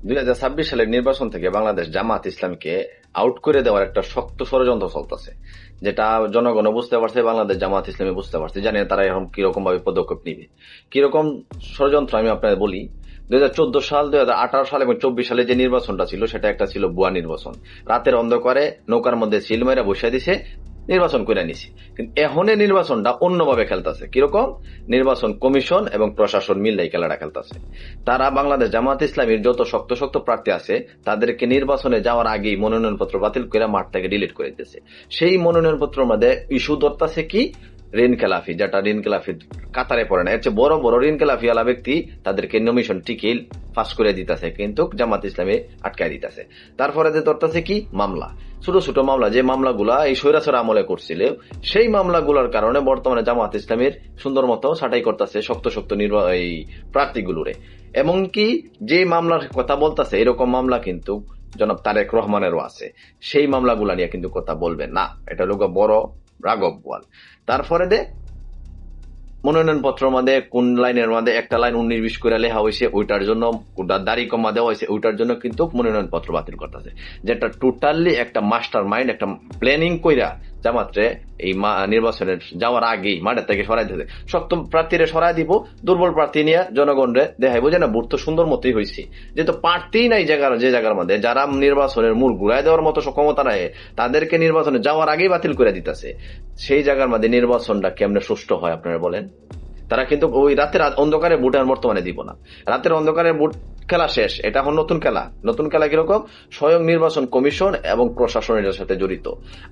2026 সালের নির্বাচন থেকে বাংলাদেশ জামাত ইসলামকে আউট করে দেওয়ার একটা শক্ত ষড়যন্ত্র চলতেছে, যেটা জনগণ বুঝতে পারছে, বাংলাদেশ জামাত ইসলামী বুঝতে পারছে, জানে তারা এখন কিরকম ভাবে পদক্ষেপ নিবে। কিরকম ষড়যন্ত্র আমি আপনাদের বলি। 2014 সাল, 2018 সাল এবং 24 সালে যে নির্বাচনটা ছিল সেটা একটা ছিল ভুয়া নির্বাচন। রাতের অন্ধকারে নৌকার মধ্যে সিল মেরা বসে দিছে, নির্বাচন করে নিছে। কিন্তু এখন এই নির্বাচনটা অন্যভাবে খেলতেছে। কিরকম? নির্বাচন কমিশন এবং প্রশাসন মিললেই খেলাটা খেলতেছে। তারা বাংলাদেশ জামাত ইসলামীর যত শক্ত শক্ত প্রার্থী আছে তাদেরকে নির্বাচনে যাওয়ার আগেই মনোনয়নপত্র বাতিল করে মাঠ থেকে ডিলিট করে দিতেছে। সেই মনোনয়নপত্রের মধ্যে ইস্যু ধরতেছে কি? ঋণ খেলাফি, যেটা ঋণ খেলাফি কাতারে পড়ে না। এর চেয়ে বড় বড় ঋণ খেলাফি আলা ব্যক্তি তাদেরকে নমিশন টিকিল ফাঁস করে দিতেছে, কিন্তু জামাত ইসলামী আটকায় দিতেছে। তারপরে যে ধরতেছে কি? মামলা, ছোট ছোট মামলা, যে মামলাগুলা এই স্বৈরাচার আমলে করছিল, সেই মামলাগুলোর কারণে বর্তমানে জামাত ইসলামীর সুন্দর মতো ছাঁটাই করতেছে শক্ত শক্ত এই প্রার্থীগুলোরে। এমনকি যে মামলার কথা বলতেছে, এরকম মামলা কিন্তু জনাব তারেক রহমানেরও আছে। সেই মামলাগুলা নিয়ে কিন্তু কথা বলবেন না, এটা লোক বড় রাঘব বোয়াল। তারপরে মনোনয়নপত্র মধ্যে কোন লাইনের মধ্যে একটা লাইন 19-20 করে লেখা হয়েছে, ওইটার জন্য দাড়ি কমা দেওয়া হয়েছে, ওইটার জন্য কিন্তু মনোনয়নপত্র বাতিল করতেছে। যেটা টোটালি একটা মাস্টার মাইন্ড, একটা প্ল্যানিং কইরা জামাতরে এই নির্বাচনের যাওয়ার আগেই মাঠের থেকে সরাই দিতে, শক্ত প্রার্থীরা সরাই দিব, দুর্বল প্রার্থী নিয়ে জনগণরে দেখাইবো যে না ভোট তো সুন্দর মতোই হয়েছে। যেহেতু প্রার্থী নাই যে জায়গার মধ্যে যারা নির্বাচনের মূল ঘুরাই দেওয়ার মতো ক্ষমতা নাই, তাদেরকে নির্বাচনে যাওয়ার আগেই বাতিল করে দিতেছে। সেই জায়গার মধ্যে নির্বাচনটা কেমনে সুষ্ঠু হয় আপনারা বলেন? তারা কিন্তু ওই রাতের অন্ধকারে ভোট আর বর্তমানে দিব না। রাতের অন্ধকারে ভোট খেলা শেষ, এটা এখন নতুন খেলা। নতুন খেলা কিরকম? স্বয়ং নির্বাচন কমিশন এবং প্রশাসনের সাথে জড়িত।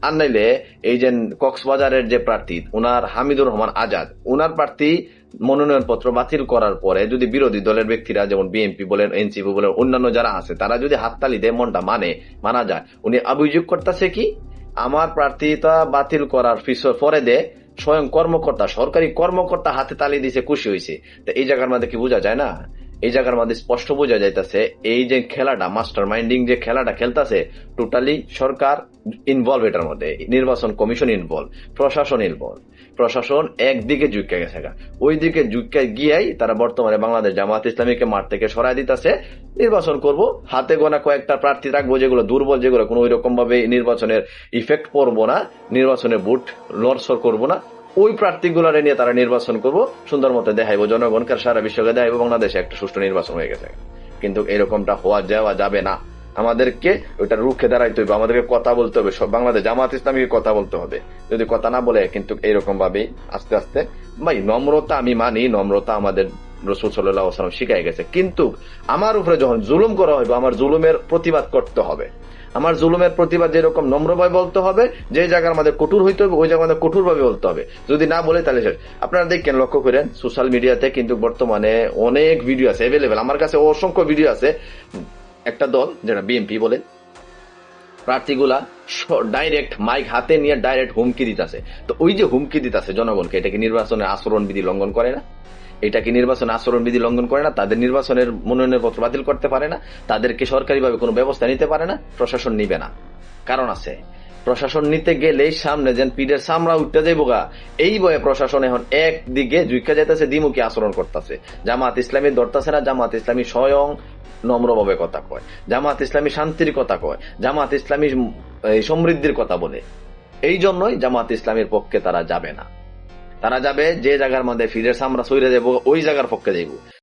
আর নাইলে এই যে কক্সবাজারের যে প্রার্থী উনার হামিদুর রহমান আজাদ, উনার প্রার্থী মনোনয়নপত্র বাতিল করার পরে যদি বিরোধী দলের ব্যক্তিরা যেমন বিএনপি বলেন, এনসিপি বলেন, অন্যান্য যারা আছে তারা যদি হাততালি দেয়, মনটা মানা যায়। উনি অভিযোগ করতেছে কি? আমার প্রার্থীতা বাতিল করার পরে স্বয়ং কর্মকর্তা, সরকারি কর্মকর্তা হাতে তালি দিছে, খুশি হয়েছে। তো এই জায়গার মধ্যে কি বোঝা যায় না? এই জায়গার মধ্যে স্পষ্ট বোঝা যাইতেছে এই যে খেলাটা, মাস্টার মাইন্ডিং যে খেলাটা খেলতেছে, টোটালি সরকার ইনভলভ এটার মধ্যে, নির্বাচন কমিশন ইনভলভ, প্রশাসন ইনভলভ। প্রশাসন একদিকে ঝুঁকে গেছে, ওই দিকে ঝুঁকে গিয়াই তারা বর্তমানে বাংলাদেশ জামাত ইসলামীকে মাঠ থেকে সরাই দিতেছে। নির্বাচন করব, হাতে গোনা কয়েকটা প্রার্থী রাখবো যেগুলো দুর্বল, যেগুলো কোনো ওই রকম ভাবে নির্বাচনের ইফেক্ট পড়বো না, নির্বাচনের ভোট লড়সড় করবো না, ওই প্রার্থীগুলারে নিয়ে তারা নির্বাচন করব, সুন্দর মতো দেখাইবো জনগণকে, সারা বিশ্বকে দেখাইবো বাংলাদেশে একটা সুষ্ঠু নির্বাচন হয়ে গেছে। কিন্তু এরকমটা যাওয়া যাবে না। আমাদেরকে ওইটা রুখে দাঁড়াইতে হবে, আমাদেরকে কথা বলতে হবে, সব বাংলাদেশ জামাত ইসলামীকে কথা বলতে হবে। যদি কথা না বলে কিন্তু এইরকম ভাবেই আস্তে আস্তে, ভাই নম্রতা আমি মানি, নম্রতা আমাদের রাসূল সাল্লাল্লাহু আলাইহি ওয়াসাল্লাম শিখাই গেছে, কিন্তু আমার উপরে যখন জুলুম করা হবে, আমার জুলুমের প্রতিবাদ করতে হবে। আমার জুলুমের প্রতিবাদ যেরকম নম্রভাবে বলতে হবে, যে জায়গার মধ্যে কঠোর হইতে হবে ওই জায়গার মধ্যে কঠোর ভাবে বলতে হবে। যদি না বলে তাহলে আপনারা দেখেন, লক্ষ্য করেন সোশ্যাল মিডিয়াতে কিন্তু বর্তমানে অনেক ভিডিও আছে অ্যাভেলেবেল, আমার কাছে অসংখ্য ভিডিও আছে। একটা দল যেটা বিএনপি বলে, প্রার্থীগুলা ডাইরেক্ট মাইক হাতে নিয়ে ডাইরেক্ট হুমকি দিতেছে। তো ওই যে হুমকি দিতেছে জনগণকে, এটা কি নির্বাচনের আচরণ বিধি লঙ্ঘন করে না? এটা কি নির্বাচন আচরণ বিধি লঙ্ঘন করে না? তাদের নির্বাচনের মনোনয়ন পত্র বাতিল করতে পারে না? তাদেরকে সরকারিভাবে কোনো ব্যবস্থা নিতে পারে না? প্রশাসন নিবে না, কারণ আছে। প্রশাসন নিতে গেলে সামনে যেন পিঠের সামরা উঠতে যাইব গা, এই বয়ে প্রশাসন এখন একদিকে ঝুঁকা যাইতেছে, দ্বিমুখী আচরণ করতেছে। জামাত ইসলামী ধরতেছে না, জামাত ইসলামী স্বয়ং নম্রভাবে কথা কয়, জামাত ইসলামী শান্তির কথা কয়, জামাত ইসলামী সমৃদ্ধির কথা বলে। এই জন্যই জামাত ইসলামীর পক্ষে তারা যাবে না। তারা যাবে যে জায়গার মধ্যে ফিরের সামরা সইরে যাবো, ওই জায়গার পক্ষে যাইব।